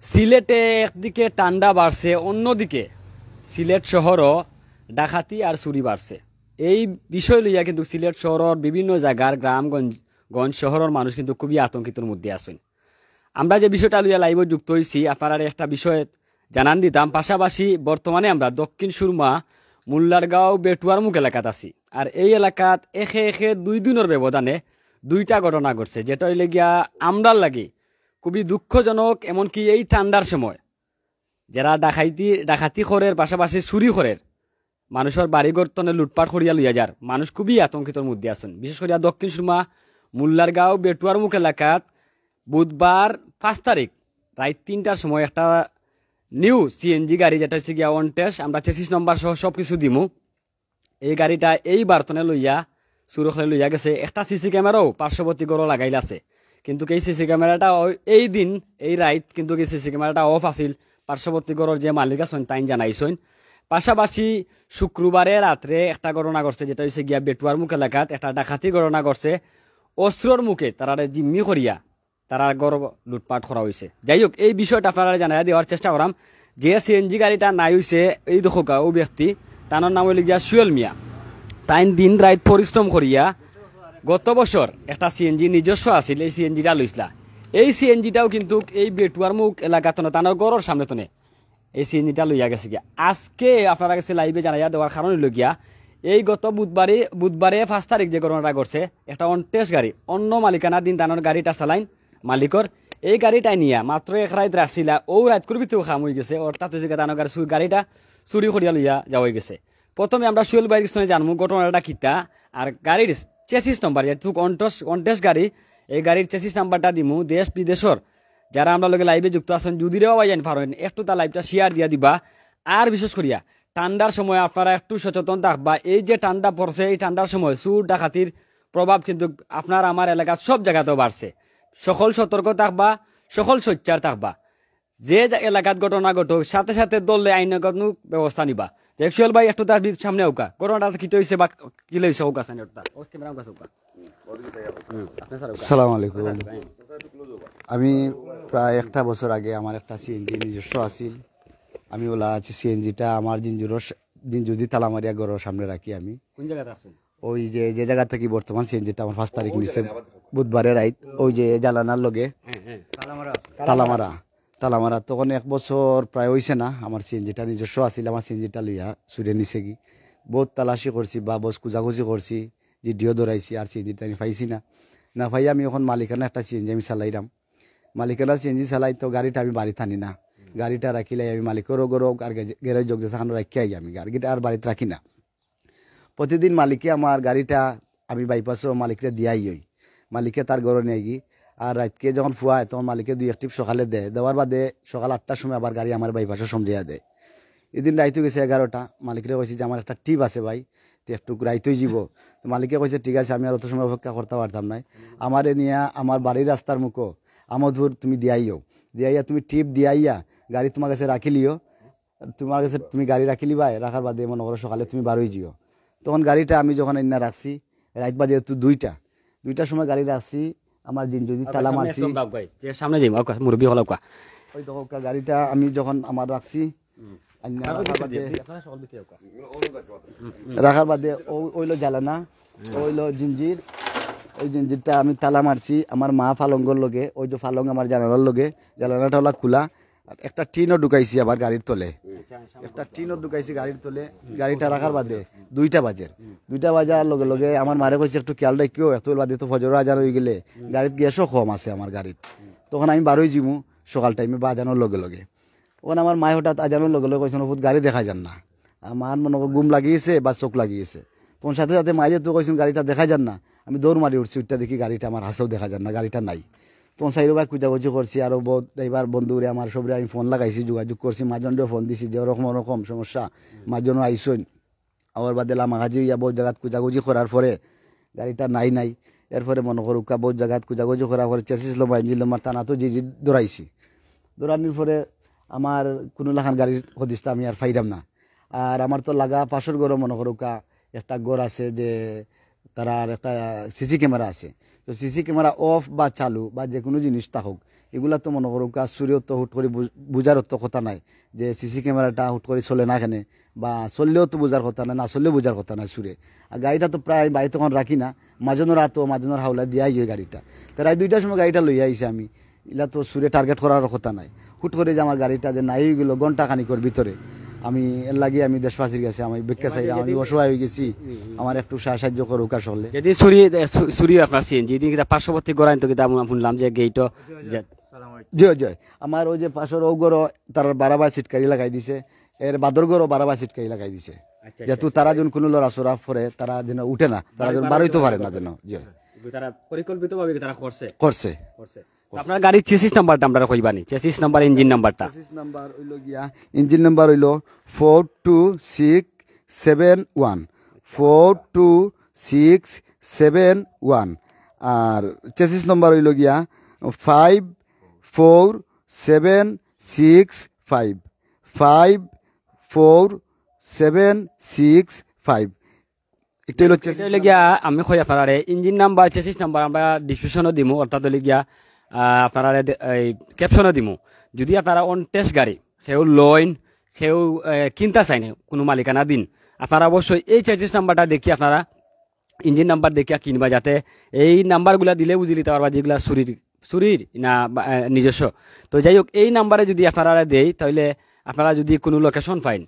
সিলেটে একদিকে ঠান্ডা বাড়ছে, অন্যদিকে সিলেট শহরও ডাকাতি আর চুরি বাড়ছে। এই বিষয় লইয়া কিন্তু সিলেট শহরের বিভিন্ন জায়গার গ্রামগঞ্জ শহরের মানুষ কিন্তু খুবই আতঙ্কিতর মধ্যে আছেন। আমরা যে বিষয়টা লইয়া লাইভ যুক্ত হয়েছি, আপনারা একটা বিষয় জানান দিতাম। পাশাপাশি বর্তমানে আমরা দক্ষিণ সুরমা মোল্লারগাঁও বেটুয়ার মুখ এলাকাত আছি। আর এই এলাকাত একে একে 2 দিনের ব্যবধানে 2টা ঘটনা ঘটছে, যেটা হইলে গিয়া আমরার লাগে খুবই দুঃখজনক। এমনকি এই ঠান্ডার সময় যারা ডাকাতি খরের পাশাপাশি চুরি খরের মানুষের বাড়িঘর তনে লুটপাট করিয়া লইয়া যার মানুষ খুবই আতঙ্কিতর মধ্যে আছেন। বিশেষ করে দক্ষিণ সুরমা মোল্লারগাঁও বেটুয়ার মুখ এলাকাত বুধবার 5 তারিখ রাত 3টার সময় একটা নিউ সিএনজি গাড়ি, যেটা হচ্ছে গিয়া ওয়ান্টেস, আমরা 26 নম্বর সহ সব কিছু দিমু, এই গাড়িটা এই বার্তনে লইয়া সুরক্ষা লইয়া গেছে। একটা সিসি ক্যামেরাও পার্শ্ববর্তী গড় লাগাইল আছে, কিন্তু এই সিসি ক্যামেরাটা এই দিন এই রাইত কিন্তু এই সিসি ক্যামেরাটা অফ আছিল। পার্শ্ববর্তী গড়ের যে মালিক আছেন তাই জানাইছেন। পাশাপাশি শুক্রবারে রাত্রে একটা ঘটনা ঘটছে, যেটা হচ্ছে গিয়া বেটুয়ার মুখ এলাকাত একটা ডাকাতি ঘটনা ঘটছে। অস্ত্রর মুখে তারা জিম্মি করিয়া তারা গড় লুটপাট করা হয়েছে। যাই হোক, এই বিষয়টা আপনারা জানাই দেওয়ার চেষ্টা করাম। যে সিএনজি গাড়িটা নাই হয়েছে এই দেখো ও ব্যক্তি, তার নাম হইল গিয়া সুয়েল মিয়া। তাই দিন রাত পরিশ্রম করিয়া গত বছর একটা সিএনজি নিজস্ব আছিল, এই সিএনজিটা লইসলা। এই সিএনজিটাও কিন্তু এই বেটুয়ার মুখ এলাকা তনে তানোর গড়ের সামনে তনে এই সিএনজিটা লইয়া গেছে গিয়া। আজকে আপনারা কাছে লাইভে জানাইয়া দেওয়ার কারণ হইল গিয়া এই গত বুধবারে 5 তারিখ যে ঘটনাটা ঘটছে, একটা অনটেস গাড়ি অন্য মালিকানা দিন তানোর গাড়িটা চালাইন মালিকর, এই গাড়িটাই নিয়া মাত্র এক রাত রাখছিলা, ও রাত করবি তো খাম হয়ে গেছে। অর্থাৎ তানোর গাড়িটা চুরি করিয়া লইয়া যাওয়া গেছে। প্রথমে আমরা সুয়েল বাইর জানবো ঘটনাটা কিতা, আর গাড়ির চেসিস নম্বর, যেহেতু অনটেস গাড়ি, এই গাড়ির চেসিস নাম্বারটা দিমু। দেশ বিদেশর যারা আমরা লগে লাইভে যুক্ত আছেন যদি রেওয়া জানি পারেন একটু তার লাইভটা শেয়ার দিয়া দিবা। আর বিশেষ করিয়া ঠান্ডার সময় আপনারা একটু সচেতন থাকবা। এই যে ঠান্ডা পড়ছে, এই ঠান্ডার সময় চুর ডাকাতির প্রভাব কিন্তু আপনার আমার এলাকার সব জায়গাতেও বাড়ছে। সকল সতর্ক থাকবা, সকল সোচ্চার থাকবা। যে এলাকাত ঘটনা ঘটুক সাথে সাথে দলে আইনগত ব্যবস্থা নিবা। একচুয়াল ভাই একটু তার সামনে হোকা ঘটনাটা কি হয়েছে বা কি লইছে হোক আছে সালাম আলাইকুম। আমি প্রায় 1 বছর আগে আমার একটা সিএনজি নিজস্ব আছিল। আমি ওলা আছে সিএনজিটা আমার জিনজুদি তালামারিয়া ঘরের সামনে রাখি। আমি কোন জায়গাতে আছেন? ওই যে জায়গা থেকে বর্তমান সিএনজিটা আমার 5 তারিখ নিচে বুধবারে রাইত, ওই যে জালানার লগে তালামারা তখন 1 বছর প্রায় হয়েছে না। আমার সিএনজিটা নিজস্ব আছিল, আমার সিএনজিটা লইয়া চুরে নিছে কি। বহুত তালাশি করছি বা বস খুঁজাখুঁজি করছি, জিডিও ধরাইছি, আর সিএনজিটা আমি পাইছি না পাই। আমি এখন মালিকানা একটা সিএনজি আমি চালাইলাম। মালিকানা সিএনজি চালাই তো গাড়িটা আমি বাড়িতে আনি না, গাড়িটা রাখিলে আমি মালিকেরও গরম আর গ্যারেজ যোগ যেখানে রাখি আমি গাড়িটা আর বাড়িতে রাখি না। প্রতিদিন মালিকে আমার গাড়িটা আমি বাইপাসও মালিকরে দিয়াই হই, মালিকে তার গরম নিয়ে গিয়ে আর রাতকে যখন ফুয়ায় তখন মালিকে 2 টিপ সকালে দেওয়ার বাদে সকাল 8টার সময় আবার গাড়ি আমার বাইপাসও সমঝিয়া দেয়। এদিন রাইতে গেছে 11টা, মালিকরে কইছি যে আমার একটা টিপ আছে ভাই, তো একটু রাইতেই যাব। তো মালিকে কইছে ঠিক আছে, আমি আর অত সময় অপেক্ষা করতে পারতাম না। আমারে নিয়ে আমার বাড়ির রাস্তার মুখো আমোদপুর তুমি দিয়াইয়া তুমি টিপ দিয়াইয়া গাড়ি তোমার কাছে রাখিলিও, তোমার কাছে তুমি গাড়ি রাখিলি ভাই, রাখার বাদে মনে করো সকালে তুমি বারোই যাও। তখন গাড়িটা আমি যখন এনে রাখছি রাত বাজে যেহেতু 2টার সময় গাড়ি রাখছি, আমার দিন যদি তালা মারছি সামনে যাই মুরব্বী হল ওই তো গাড়িটা আমি যখন আমার রাখছি রাখার বাদে ওইলো জ্বালানা, ওইলো জিঞ্জির, ওই জিঞ্জিরটা আমি তালা মারছি আমার মা ফালঙ্গর লগে, ওই যে ফালং আমার জানালার লগে, জানালাটা হলো খোলা। একটা টিনও ঢুকাইছি আবার গাড়ির তলে, একটা টিনও ঢুকাইছি গাড়ির তলে। গাড়িটা রাখার বাদে 2টা বাজার লগে লগে আমার মারে কইছে একটু খেয়াল রাখিও, এত বাদে তো ফজর আজান হয়ে গেলে গাড়ির গ্যাসও কম আছে আমার গাড়ির। তখন আমি বারোই জিমু সকাল টাইমে বা আজানোর লগে লগে। তখন আমার মায় হঠাৎ আজানোর লগে লগে কইছেন বহুত গাড়ি দেখা যান না, আমার মনে গুম লাগিয়েছে বা চোখ লাগিয়েছে। তখন সাথে সাথে মায়ে যেহেতু কইছেন গাড়িটা দেখা যান না, আমি দৌড় মারি উঠছি, উঠটা দেখি গাড়িটা আমার হাসেও দেখা যান না, গাড়িটা নাই। তখন সাইড ভাই খুঁজাখুঁজি করছি, আরও বহুত ড্রাইভার বন্ধুরে আমার সবরে আমি ফোন লাগাইছি, যোগাযোগ করছি, মাজনরেও ফোন দিছি যে ওরকম সমস্যা, মাজনও আইসন। আমার বাদে লামাগাজি ইয়া বহুত জায়গাত খুঁজাখুঁজি করার পরে গাড়িটা নাই। এরপরে মনে করুকা বহুত জায়গাত খুঁজাখুঁজি করার পরে চেষ্টিস লম্বা ইঞ্জিন লম্বা টানাতো যে দৌড়াইছি। দৌড়ানোর পরে আমার কোনো লাখান গাড়ির হদিসটা আমি আর ফাইলাম না। আর আমার তো লাগা পাশের ঘরও মনে করুকা একটা ঘর আছে যে তারা একটা সিসি ক্যামেরা আছে। তো সিসি ক্যামেরা অফ বা চালু বা যে কোনো জিনিস থাকুক, এগুলা তো মনে করো কাজ চুরিও তো হুট করে বুঝার তো কথা নাই যে সিসি ক্যামেরাটা হুট করে চলে না কেনে বা চললেও তো বোঝার কথা নাই, না চললেও বোঝার কথা নাই চুরে। আর গাড়িটা তো প্রায় বাড়িতে তখন রাখি না, মাজনের রাতও মাজনের হাওলা দিয়াই হয় গাড়িটা। তো রাত 2টার সময় গাড়িটা লইয়া আইসি আমি, এলা তো সুরে টার্গেট করার কথা নাই। হুট করে যে আমার গাড়িটা যে নাই গেলো ঘন্টা খানিকর ভিতরে, আমি এর লাগিয়ে আমি দেশবাসীর কাছে আমি ভিক্ষা চাই, আমি অসহায় হয়ে গেছি, আমার একটু সাহায্য করুক আসলে। যদি চুরি আপনার সিএনজি দিন কিতা পার্শ্ববর্তী গড়াইন তো কিতা শুনলাম যে গেইটও জয় জয় আমার ওই যে পাশের ওগরও তার বারাবা সিটকারি লাগাই দিছে, এর বাদরগরও বারাবা সিটকারি লাগাই দিছে, যেহেতু তারা যখন কোনো লড়াচড়া পরে তারা যেন উঠে না, তারা যেন বারোইতে পারে না যেন। জয় তারা পরিকল্পিতভাবে তারা করছে করছে। আপনার গাড়ির চেসিস নাম্বারটা আমরা কইবানি, চেসিস নাম্বার ইঞ্জিন নাম্বারটা। চেসিস নাম্বার হইল গিয়া, ইঞ্জিন নাম্বার হইল 42671 42671 আর চেসিস নাম্বার হইল গিয়া 54765 54765। এটা হইল চেসিস। এটা গিয়া আমি কই আপনারা ইঞ্জিন নাম্বার চেসিস নাম্বার আমরা ডিসক্রিপশনও দিমু, অর্থাৎ হইলে গিয়া আপনারা ক্যাপশনও দিমু। যদি আপনারা অন টেস্ট গাড়ি সেও লইন সেও কিনতে চাইনি কোনো মালিকানা দিন, আপনারা অবশ্যই এই চেসিস নাম্বারটা দেখি আপনারা ইঞ্জিন নাম্বার দেখিয়া কিনবা, যাতে এই নাম্বারগুলা দিলে বুঝি নিতে পারবা যেগুলা চুরির না নিজস্ব। তো যাই হোক, এই নাম্বারে যদি আপনারা দেই তাহলে আপনারা যদি কোনো লোকেশন পাইন,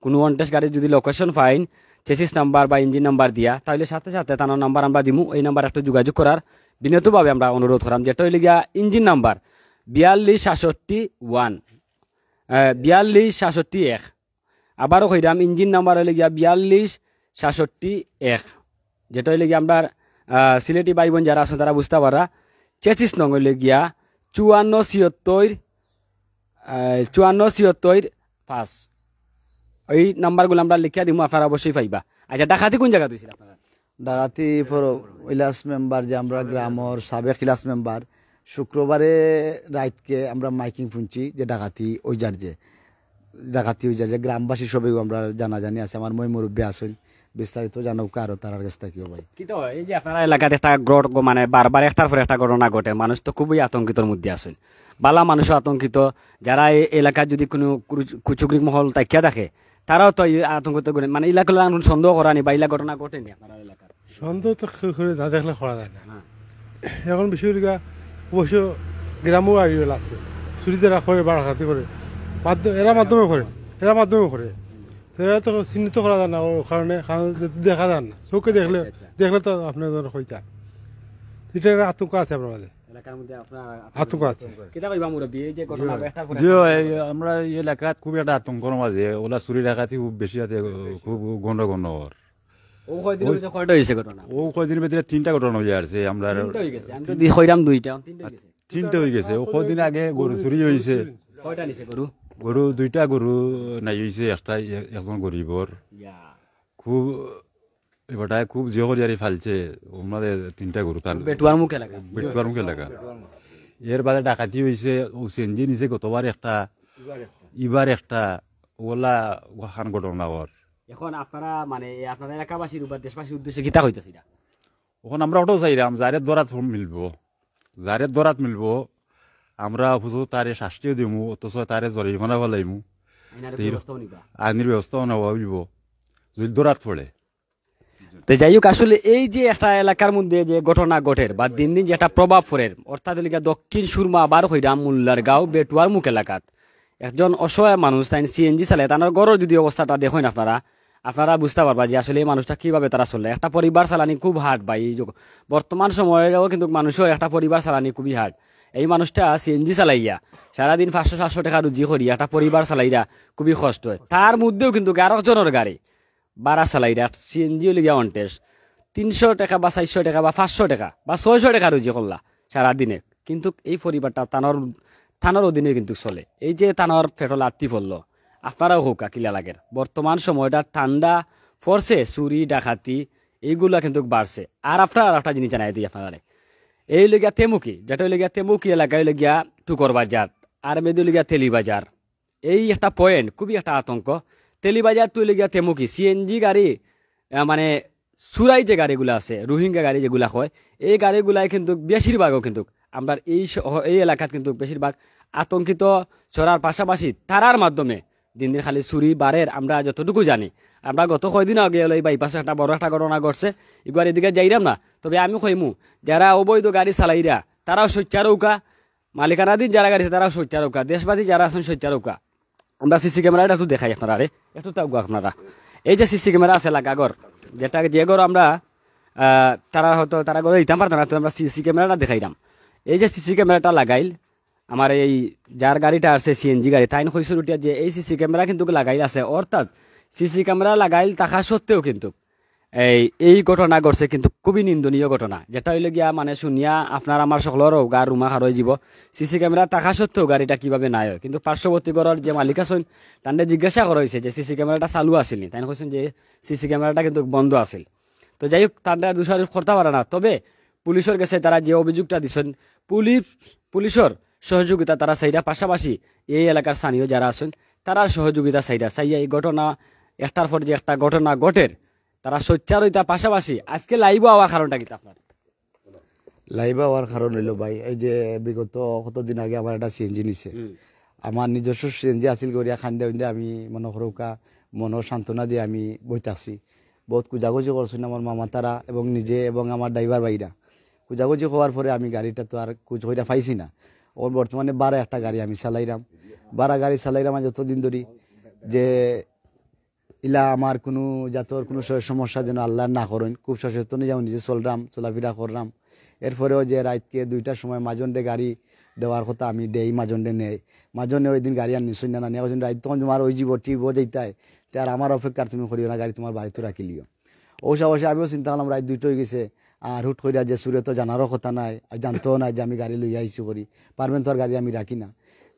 কোনো অন টেস্ট গাড়ির যদি লোকেশন পাইন চেসিস নাম্বার বা ইঞ্জিন নাম্বার দিয়া, তাহলে সাথে সাথে তার নাম্বার আমরা দিমু। এই নাম্বার একটু যোগাযোগ করার বিনীতভাবে আমরা অনুরোধ করাম, যেটা হইলে গিয়া ইঞ্জিন নাম্বার 4266 4266 আবারও কইরাম ইঞ্জিন নাম্বার হইলে গিয়া 4266, যেটা হইলে গিয়া আমরা সিলেটি ভাই বোন যারা আছেন তারা বুঝতে পারা। চেসিস নং হইলে গিয়া 5476 এই নাম্বারগুলো আমরা লিখিয়া দিমু, আপনারা অবশ্যই পাইবা। আচ্ছা, ডাকাতি কোন জায়গা দিয়েছিল আপনারা? ডাকাতি ইলাস মেম্বার যে আমরা গ্রামের সাবেক ইলাস মেম্বার, শুক্রবারে রাতকে আমরা মাইকিং শুনছি যে ডাকাতি ওই যার যে গ্রামবাসী সবাই আমরা জানাজানি আছে, আমার মই মুরব্বী আসেন, বিস্তারিত জানো কারো তার কাছ থেকেও ভাই। কিন্তু এই যে আপনারা এলাকাতে একটা মানে বারবার একটার পর একটা ঘটনা ঘটে, মানুষ তো খুবই আতঙ্কিতর মধ্যে আছেন, বালা মানুষও আতঙ্কিত, যারা এই এলাকার যদি কোনো কুচুকরিক মহল তাকিয়া দেখে তারাও তো আতঙ্কিত করে, মানে এলাকা সন্দেহ করানি বা এলাকা ঘটনা ঘটেনি আপনার এলাকার? সন্দেহ তো করে না দেখলে করা যায় না। এখন বিষয়টা অবশ্য গ্রামও আইডিয়াল আছে, চুরিদারা করে বাড়াঘাতি করে এরা মাধ্যমে করে এরা তো চিহ্নিত করা যায় না, ওর কারণে দেখা যায় না, চোখে দেখলে তো আপনার হইতা এটা আতঙ্ক আছে আপনার মাঝে, আতঙ্ক আছে। আমরা এই এলাকাত খুব একটা আতঙ্কর মাঝে, ওলা চুরি ডাকাতি খুব বেশি আছে, খুব ঘন ওর। ও কয়দিন ভিতরে 3টা ঘটনা হয়ে আসছে, আমরা 3টে হয়ে গেছে। ও কদিন আগে গরু চুরি হয়েছে, গরু 2টা গরু নাই হয়েছে, একজন গরিবর খুব এবারটা খুব জিও করিয়ারি ফালছে, আমাদের 3টা গরু তার বেটুয়ার মুখ এলাকা। এর বাদে ডাকাতি হয়েছে, ও সেনজি নিছে গতবার একটা, এবার একটা, ওলা খান ঘটনা ওর। এখন আপনারা মানে আপনারা এলাকাবাসীর বা দেশবাসীর উদ্দেশ্যে কিতা হইতেছে এটা? ওখান আমরা ওটাও চাইলাম যারের দরাত মিলবো আমরা অথচ তারে শাস্তিও দিমু, অথচ তারে জরিমানা ফেলাইমু, আইনের ব্যবস্থাও নেওয়া হইব যদি দরাত পড়ে। তো যাই হোক, আসলে এই যে একটা এলাকার মধ্যে যে ঘটনা ঘটে বা দিন দিন যে একটা প্রভাব পড়ে, অর্থাৎ দক্ষিণ সুরমা বার হইরাম মোল্লার গাঁও বেটুয়ার মুখ এলাকাত একজন অসহায় মানুষ তাই সিএনজি চালায়, তার গড়ের যদি অবস্থাটা দেখেন আপনারা বুঝতে পারবা যে আসলে এই মানুষটা কিভাবে তারা চলে। একটা পরিবার চালানি খুব হার্ড বা এই বর্তমান সময়েও কিন্তু মানুষের একটা পরিবার চালানি খুবই হার্ড। এই মানুষটা সিএনজি চালাইয়া সারাদিন 500-700 টাকা রুজি করিয়া একটা পরিবার চালাইয়া খুবই কষ্ট হয়। তার মধ্যেও কিন্তু 11 জনের গাড়ি বাড়া চালাইয়া সিএনজি লিগিয়া অনটেস 300 টাকা বা 400 টাকা বা 500 টাকা বা 600 টাকা রুজি করলা সারাদিনে, কিন্তু এই পরিবারটা থানার অধীনে কিন্তু চলে। এই যে থানার পেট্রোল আত্মি পড়লো, আপনারাও হোক কিলা লাগের বর্তমান সময়টা ঠান্ডা পড়ছে, চুরি ডাকাতি এইগুলা কিন্তু বাড়ছে। আর আপনারা একটা জিনিস জানাই দিই আপনারা, এই লেগিয়া তেমুকি, যেটা লেগিয়া তেমুকি এলাকায় লেগিয়া টুকর বাজার আর মেয়েদের লেগিয়া তেলি বাজার, এই একটা পয়েন্ট খুবই একটা আতঙ্ক। তেলি বাজার তুই লেগিয়া তেমুকি সিএনজি গাড়ি মানে সুরাই যে গাড়িগুলো আছে, রোহিঙ্গা গাড়ি যেগুলা হয়, এই গাড়িগুলাই কিন্তু বেশিরভাগও কিন্তু আমরা এই এলাকাত কিন্তু বেশিরভাগ আতঙ্কিত ছড়ার পাশাপাশি তারার মাধ্যমে দিন দিন খালি চুরি বাড়ের আমরা যতটুকু জানি। আমরা গত কয়দিন আগে হলো এই বাইপাসে একটা বড় একটা ঘটনা ঘটছে, এগুলো এদিকে যাইরাম না, তবে আমি কইমু যারা অবৈধ গাড়ি চালাইরা তারাও সচ্চারৌকা, মালিকানাধীন যারা গাড়ি আছে তারাও সচ্চারৌকা, দেশবাদী যারা আছেন সচ্চারৌকা। আমরা সিসি ক্যামেরাটা একটু দেখাই আপনারা, একটু থাকবো আপনারা। এই যে সিসি ক্যামেরা আছে এলাকা ঘর, যেটা যে ঘর আমরা তারা হয়তো তারা ঘরে দিতাম পারতাম না, তো আমরা সিসি ক্যামেরাটা দেখাইলাম। এই যে সিসি ক্যামেরাটা লাগাইল আমার এই যার গাড়িটা আছে সিএনজি গাড়ি, তাই কইসুর উঠিয়া যে এই সিসি ক্যামেরা কিন্তু লাগাইল আছে, অর্থাৎ সিসি ক্যামেরা লাগাইল থাকা সত্ত্বেও কিন্তু এই ঘটনা ঘটছে কিন্তু খুবই নিন্দনীয় ঘটনা। যেটা হইলে গিয়া মানে শুনিয়া আপনার আমার সকলেরও গা রুমা খার হয়ে যাব। সিসি ক্যামেরা থাকা সত্ত্বেও গাড়িটা কিভাবে নাই হয়, কিন্তু পার্শ্ববর্তী ঘরের যে মালিক আছেন তাদের জিজ্ঞাসা করা হয়েছে যে সিসি ক্যামেরাটা চালু আছিল নি, তাই কইছেন যে সিসি ক্যামেরাটা কিন্তু বন্ধ আছিল। তো যাই হোক তাদের দোষারোপ করতে পারে না, তবে পুলিশের কাছে তারা যে অভিযোগটা দিচ্ছেন পুলিশের সহযোগিতা তারা চাইরা, পাশাপাশি এই এলাকার স্থানীয় যারা আছেন তারার সহযোগিতা চাইরা এই ঘটনা একটার পর যে একটা ঘটনা ঘটের তারা সোচ্চারইতা পাশাপাশি আজকে লাইভ হওয়ার কারণটা কি আপনার? লাইভ হওয়ার কারণ হইলো ভাই, এই যে বিগত কতদিন আগে আমার একটা সিএনজি নিছে, আমার নিজস্ব সিএনজি আসিল করিয়া খান্দে উন্দে আমি মনে করৌকা মন সান্ত্বনা দিয়ে আমি বইতাছি। বহুত কুজাগুজি করছেন আমার মামা তারা এবং নিজে এবং আমার ড্রাইভার ভাইরা। কুজাগুজি হওয়ার পরে আমি গাড়িটা তো আর কুচ হইয়া পাইছি না। ওর বর্তমানে 12 একটা গাড়ি আমি চালাইলাম, 12 গাড়ি চালাইলাম যতদিন ধরি, যে ইলা আমার কোনো জাতর কোনো সমস্যা যেন আল্লাহ না করেন, খুব সচেতন যাও নিজে চলরাম, চলাফেরা করলাম। এরপরেও যে রাতকে 2টার সময় মাজন্ডে গাড়ি দেওয়ার কথা আমি দেই, মাজন্ডে নেই, মাজন্ডে ওই দিন গাড়ি আর নিশ্চয় না নিয়ে রাত তখন তোমার ওই জীব টিব যাইতায়, তে আর আমার অপেক্ষার তুমি করিও না, গাড়ি তোমার বাড়িতে রাখিলিও। অবশ্য অবশ্যই আমিও চিন্তা করলাম রাত 2টা হয়ে গেছে, আর হুট করিয়া যে সুরে তো জানারও কথা নাই, আর জানতেও নাই যে আমি গাড়ি লইয়া আইসি করি, পারবেন তো আর গাড়ি আমি রাখি না।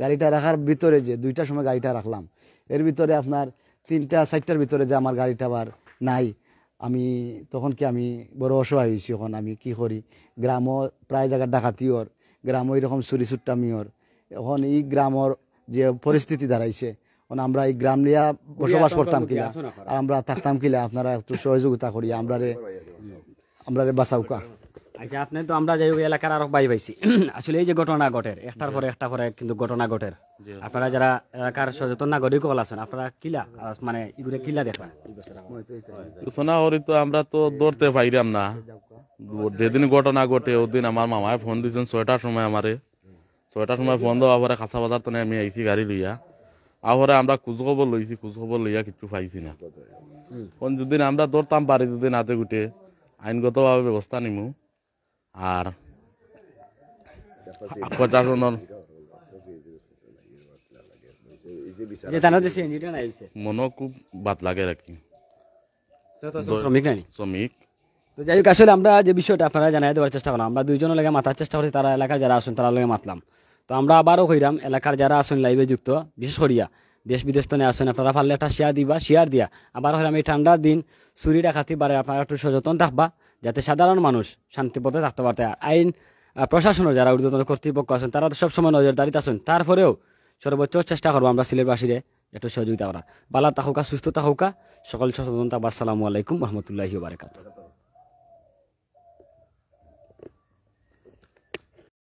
গাড়িটা রাখার ভিতরে যে 2টার সময় গাড়িটা রাখলাম, এর ভিতরে আপনার 3টা-4টার ভিতরে যে আমার গাড়িটা আবার নাই, আমি তখন কি আমি বড় অসহায় হয়েছি। এখন আমি কি করি, গ্রামও প্রায় জায়গায় ডাকাতিওর, গ্রামও এরকম চুরি চুট্টামিওর। এখন এই গ্রামর যে পরিস্থিতি দাঁড়াইছে, এখন আমরা এই গ্রাম নিয়ে বসবাস করতাম কিনা আর আমরা থাকতাম কিনা, আপনারা একটু সহযোগিতা করি আমরারে বাঁচাউকা। আচ্ছা, আপনি তো আমরা যাই হোক এলাকার আরো বাই পাইছি আসলে এই যে ঘটনা ঘটের একটার পরে একটা পরে কিন্তু ঘটনা ঘটের, আপনারা যারা এলাকার সচেতন নাগরিক হল আছেন আপনারা কিলা মানে এগুলো কিলা দেখবেন সূচনা করি তো আমরা তো ধরতে পাইলাম না। যেদিন ঘটনা ঘটে ওদিন আমার মামায় ফোন দিয়েছেন 6টার সময়, আমারে 6টার সময় ফোন দেওয়া পরে খাসা বাজার তো আমি আইছি গাড়ি লইয়া, আহরে আমরা খোঁজখবর লইছি, খোঁজখবর লইয়া কিছু পাইছি না। কোন যদি আমরা ধরতাম পারি, যদি নাতে গুটে আইনগতভাবে ব্যবস্থা নিমু। আর প্রশাসনের মনও খুব বাদ লাগে আর কি, শ্রমিক নাই শ্রমিক। তো যাই হোক আসলে আমরা যে বিষয়টা আপনারা জানাই দেওয়ার চেষ্টা করলাম, আমরা দুইজনের লাগে মাথার চেষ্টা করছি, তারা এলাকার যারা আসুন তারা লগে মাতলাম। তো আমরা আবারও কইরাম এলাকার যারা আসুন লাইভে যুক্ত, বিশেষ করিয়া দেশ বিদেশ তো আসুন, আপনারা পারলে একটা শেয়ার দিয়া আবার হইলাম এই ঠান্ডার দিন চুরি ডাকাতি বারে আপনারা একটু সচেতন থাকবা, যাতে সাধারণ মানুষ শান্তিপথে থাকতে পারতে। আইন প্রশাসনের যারা ঊর্ধ্বতন কর্তৃপক্ষ আছেন তারা তো সবসময় নজরদারিতে আছেন, তারপরেও সর্বোচ্চ চেষ্টা করবো আমরা সিলেটবাসীরে একটু সহযোগিতা করার। বালা থাকুকা, সুস্থ থাকুকা, সকল সচেতন থাকবা। আসসালামু আলাইকুম রহমতুল্লাহি ওয়া বারাকাতুহু।